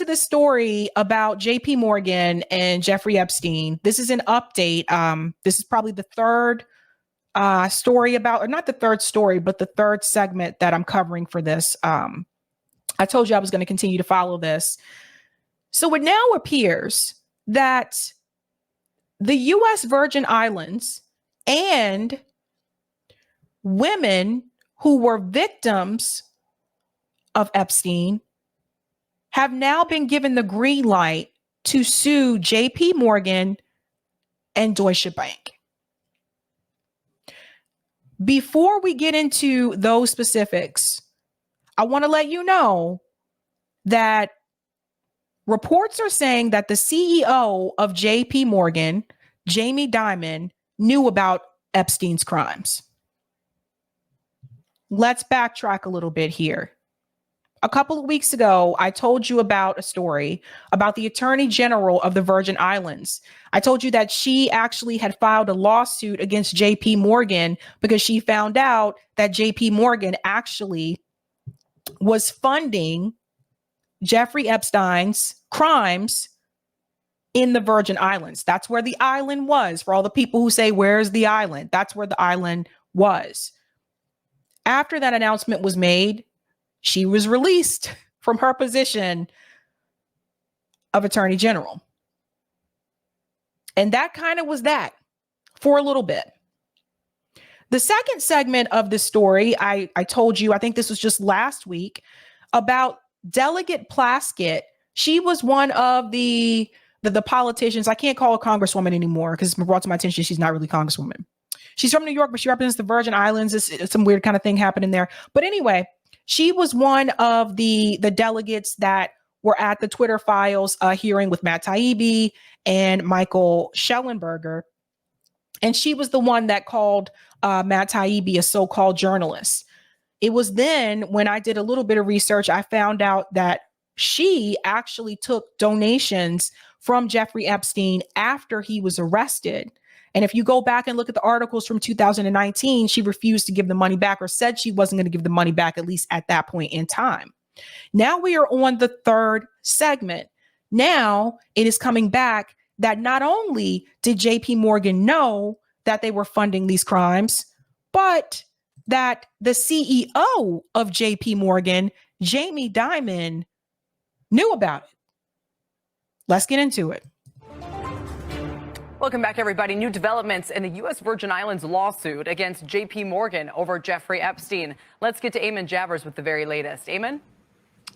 into this story about JP Morgan and Jeffrey Epstein. This is an update. This is probably the third story about, or not the third story, but the third segment that I'm covering for this. I told you I was going to continue to follow this. So it now appears that the U.S. Virgin Islands and women who were victims of Epstein have now been given the green light to sue JP Morgan and Deutsche Bank. Before we get into those specifics, I want to let you know that reports are saying that the CEO of JP Morgan, Jamie Dimon, knew about Epstein's crimes. Let's backtrack a little bit here. A couple of weeks ago, I told you about a story about the Attorney General of the Virgin Islands. I told you that she actually had filed a lawsuit against JP Morgan because she found out that JP Morgan actually was funding Jeffrey Epstein's crimes in the Virgin Islands. That's where the island was. For all the people who say, where's the island? That's where the island was. After that announcement was made, she was released from her position of Attorney General. And that kind of was that for a little bit. The second segment of this story, I told you, I think this was just last week, about Delegate Plaskett. She was one of the politicians. I can't call her Congresswoman anymore because it's been brought to my attention she's not really Congresswoman. She's from New York, but she represents the Virgin Islands. It's some weird kind of thing happening there. But anyway, she was one of the delegates that were at the Twitter Files hearing with Matt Taibbi and Michael Schellenberger. And she was the one that called Matt Taibbi a so-called journalist. It was then when I did a little bit of research, I found out that she actually took donations from Jeffrey Epstein after he was arrested. And if you go back and look at the articles from 2019, she refused to give the money back, or said she wasn't going to give the money back, at least at that point in time. Now we are on the third segment. Now it is coming back that not only did JP Morgan know that they were funding these crimes, but that the CEO of JP Morgan, Jamie Dimon, knew about it. Let's get into it. Welcome back, everybody. New developments in the U.S. Virgin Islands lawsuit against JP Morgan over Jeffrey Epstein. Let's get to Eamon Javers with the very latest. Eamon?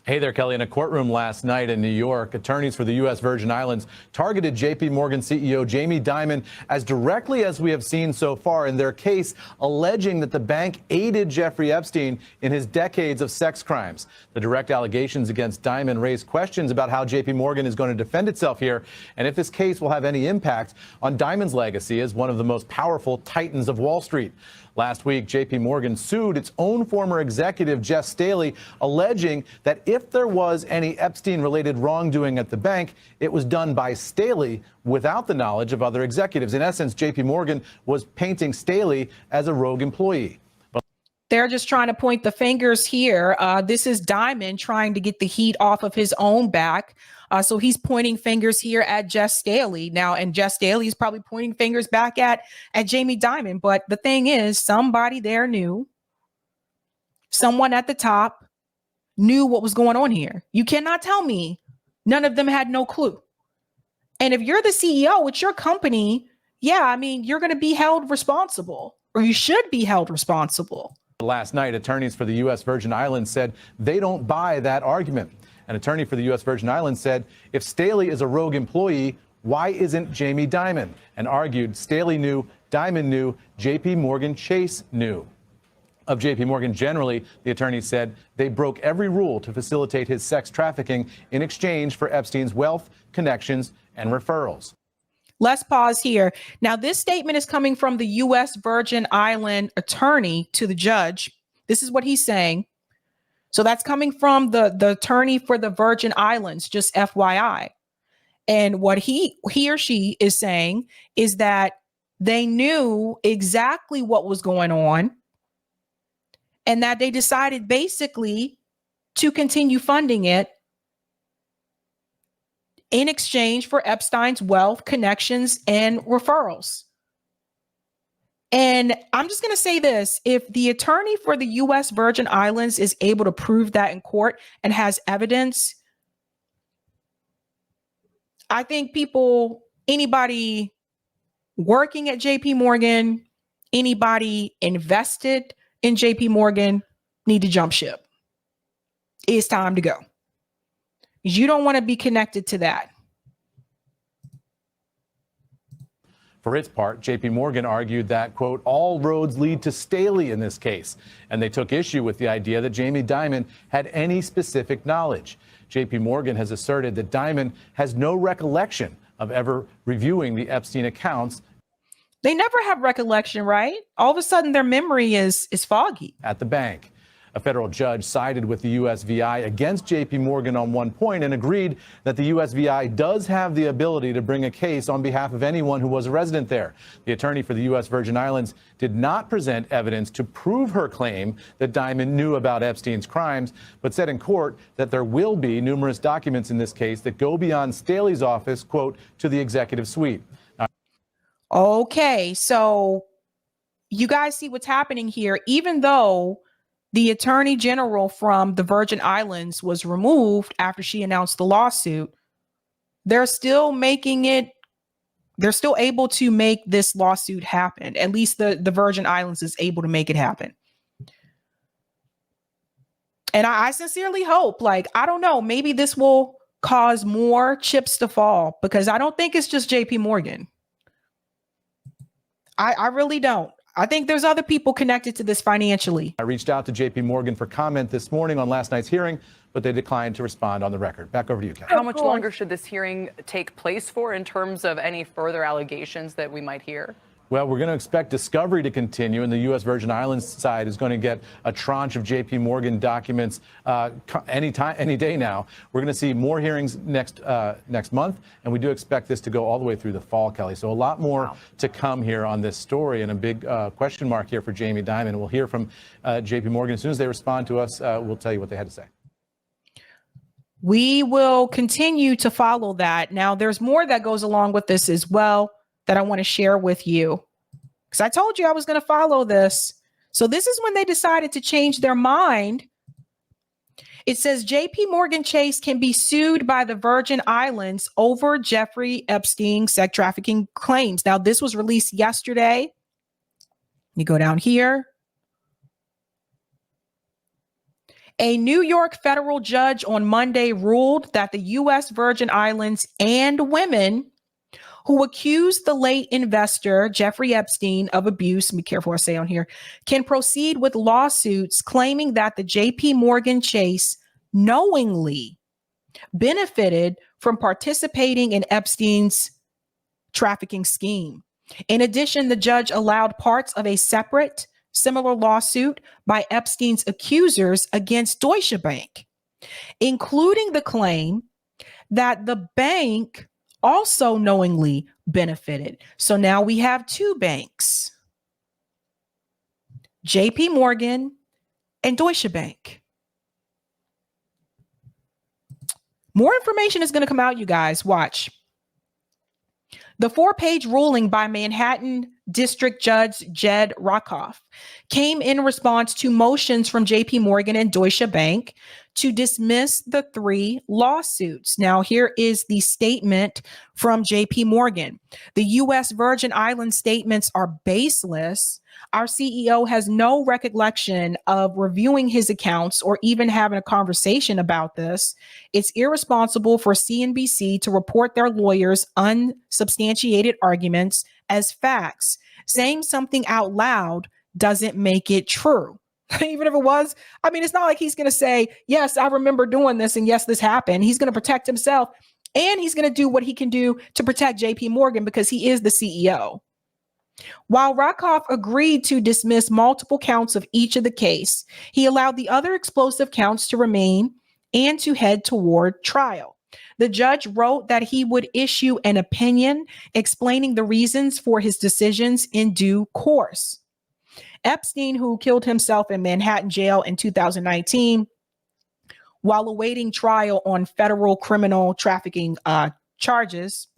Hey there, Kelly. In a courtroom last night in New York, attorneys for the U.S. Virgin Islands targeted JP Morgan CEO Jamie Dimon as directly as we have seen so far in their case, alleging that the bank aided Jeffrey Epstein in his decades of sex crimes. The direct allegations against Dimon raise questions about how JP Morgan is going to defend itself here, and if this case will have any impact on Dimon's legacy as one of the most powerful titans of Wall Street. Last week, JP Morgan sued its own former executive, Jeff Staley, alleging that if there was any Epstein-related wrongdoing at the bank, it was done by Staley without the knowledge of other executives. In essence, JP Morgan was painting Staley as a rogue employee. They're just trying to point the fingers here. This is Dimon trying to get the heat off of his own back. So he's pointing fingers here at Jeff Staley now, and Jeff Staley is probably pointing fingers back at Jamie Dimon. But the thing is, somebody there knew, someone at the top knew what was going on here. You cannot tell me none of them had no clue. And if you're the CEO, it's your company. Yeah, I mean, you're going to be held responsible, or you should be held responsible. Last night, attorneys for the U.S. Virgin Islands said they don't buy that argument. An attorney for the U.S. Virgin Islands said, if Staley is a rogue employee, why isn't Jamie Dimon? And argued Staley knew, Dimon knew, JP Morgan Chase knew. Of JP Morgan generally, the attorney said they broke every rule to facilitate his sex trafficking in exchange for Epstein's wealth, connections, and referrals. Let's pause here. Now, this statement is coming from the U.S. Virgin Island attorney to the judge. This is what he's saying. So that's coming from the attorney for the Virgin Islands, just FYI. And what he or she is saying is that they knew exactly what was going on and that they decided basically to continue funding it in exchange for Epstein's wealth, connections, and referrals. And I'm just going to say this. If the attorney for the U.S. Virgin Islands is able to prove that in court and has evidence, I think anybody working at JP Morgan, anybody invested in JP Morgan need to jump ship. It's time to go. You don't want to be connected to that. For its part, JP Morgan argued that, quote, all roads lead to Staley in this case, and they took issue with the idea that Jamie Dimon had any specific knowledge. JP Morgan has asserted that Dimon has no recollection of ever reviewing the Epstein accounts. They never have recollection, right? All of a sudden their memory is foggy. At the bank. A federal judge sided with the USVI against JP Morgan on one point and agreed that the USVI does have the ability to bring a case on behalf of anyone who was a resident there. The attorney for the U.S. Virgin Islands did not present evidence to prove her claim that Dimon knew about Epstein's crimes, but said in court that there will be numerous documents in this case that go beyond Staley's office, quote, to the executive suite. Okay, so you guys see what's happening here. Even though the attorney general from the Virgin Islands was removed after she announced the lawsuit, they're still able to make this lawsuit happen. At least the Virgin Islands is able to make it happen. And I sincerely hope, I don't know, maybe this will cause more chips to fall, because I don't think it's just JP Morgan. I really don't. I think there's other people connected to this financially. I reached out to JP Morgan for comment this morning on last night's hearing, but they declined to respond on the record. Back over to you, Kelly. How much longer should this hearing take place for in terms of any further allegations that we might hear? Well, we're going to expect discovery to continue, and the U.S. Virgin Islands side is going to get a tranche of JP Morgan documents any day now. We're going to see more hearings next month, and we do expect this to go all the way through the fall, Kelly. So a lot more to come here on this story, and a big question mark here for Jamie Dimon. We'll hear from JP Morgan as soon as they respond to us. We'll tell you what they had to say. We will continue to follow that. Now, there's more that goes along with this as well that I want to share with you, because I told you I was going to follow this. So this is when they decided to change their mind. It says JP Morgan Chase can be sued by the Virgin Islands over Jeffrey Epstein sex trafficking claims. Now, this was released yesterday. You go down here. A New York federal judge on Monday ruled that the U.S. Virgin Islands and women who accused the late investor, Jeffrey Epstein, of abuse, be careful what I say on here, can proceed with lawsuits claiming that the JP Morgan Chase knowingly benefited from participating in Epstein's trafficking scheme. In addition, the judge allowed parts of a separate, similar lawsuit by Epstein's accusers against Deutsche Bank, including the claim that the bank also knowingly benefited. So now we have two banks, JP Morgan and Deutsche Bank. More information is going to come out, you guys. Watch. The 4-page ruling by Manhattan District Judge Jed Rakoff came in response to motions from JP Morgan and Deutsche Bank to dismiss the 3 lawsuits. Now, here is the statement from JP Morgan. The U.S. Virgin Islands statements are baseless. Our CEO has no recollection of reviewing his accounts or even having a conversation about this. It's irresponsible for CNBC to report their lawyers' unsubstantiated arguments as facts. Saying something out loud doesn't make it true. Even if it was, I mean, it's not like he's going to say, yes, I remember doing this, and yes, this happened. He's going to protect himself, and he's going to do what he can do to protect JP Morgan because he is the CEO. While Rakoff agreed to dismiss multiple counts of each of the case, he allowed the other explosive counts to remain and to head toward trial. The judge wrote that he would issue an opinion explaining the reasons for his decisions in due course. Epstein, who killed himself in Manhattan jail in 2019, while awaiting trial on federal criminal trafficking charges,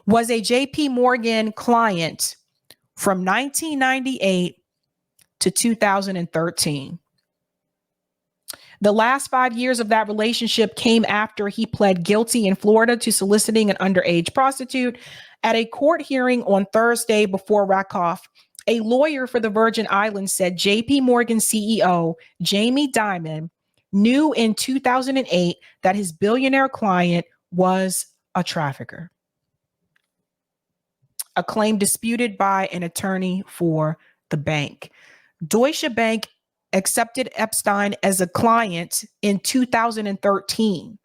was a JP Morgan client from 1998 to 2013. The last 5 years of that relationship came after he pled guilty in Florida to soliciting an underage prostitute. At a court hearing on Thursday before Rakoff, a lawyer for the Virgin Islands said JP Morgan CEO Jamie Dimon knew in 2008 that his billionaire client was a trafficker, a claim disputed by an attorney for the bank. Deutsche Bank accepted Epstein as a client in 2013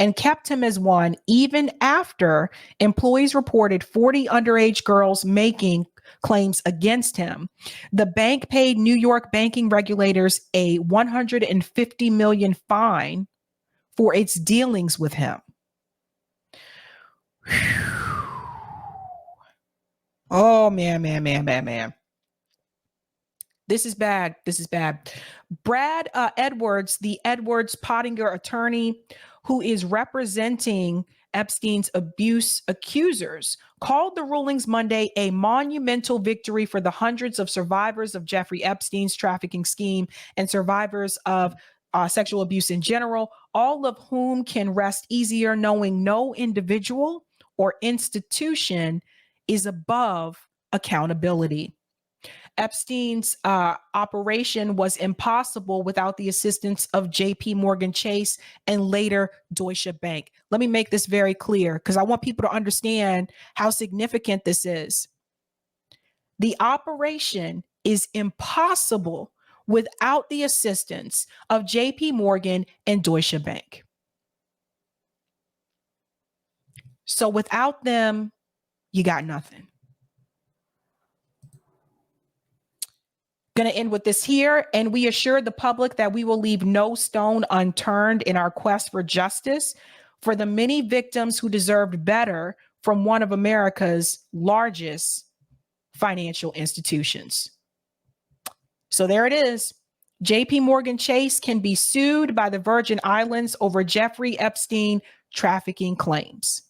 and kept him as one even after employees reported 40 underage girls making claims against him. The bank paid New York banking regulators a $150 million fine for its dealings with him. Oh, man. This is bad. Brad Edwards, the Edwards Pottinger attorney who is representing Epstein's abuse accusers, called the rulings Monday a monumental victory for the hundreds of survivors of Jeffrey Epstein's trafficking scheme and survivors of sexual abuse in general, all of whom can rest easier knowing no individual or institution is above accountability. Epstein's operation was impossible without the assistance of JP Morgan Chase and later Deutsche Bank. Let me make this very clear because I want people to understand how significant this is. The operation is impossible without the assistance of JP Morgan and Deutsche Bank. So without them, you got nothing. Going to end with this here, and we assure the public that we will leave no stone unturned in our quest for justice for the many victims who deserved better from one of America's largest financial institutions. So there it is. JP Morgan Chase can be sued by the Virgin Islands over Jeffrey Epstein trafficking claims.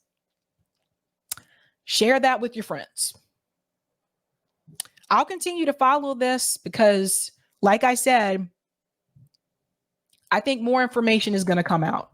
Share that with your friends. I'll continue to follow this because, like I said, I think more information is going to come out.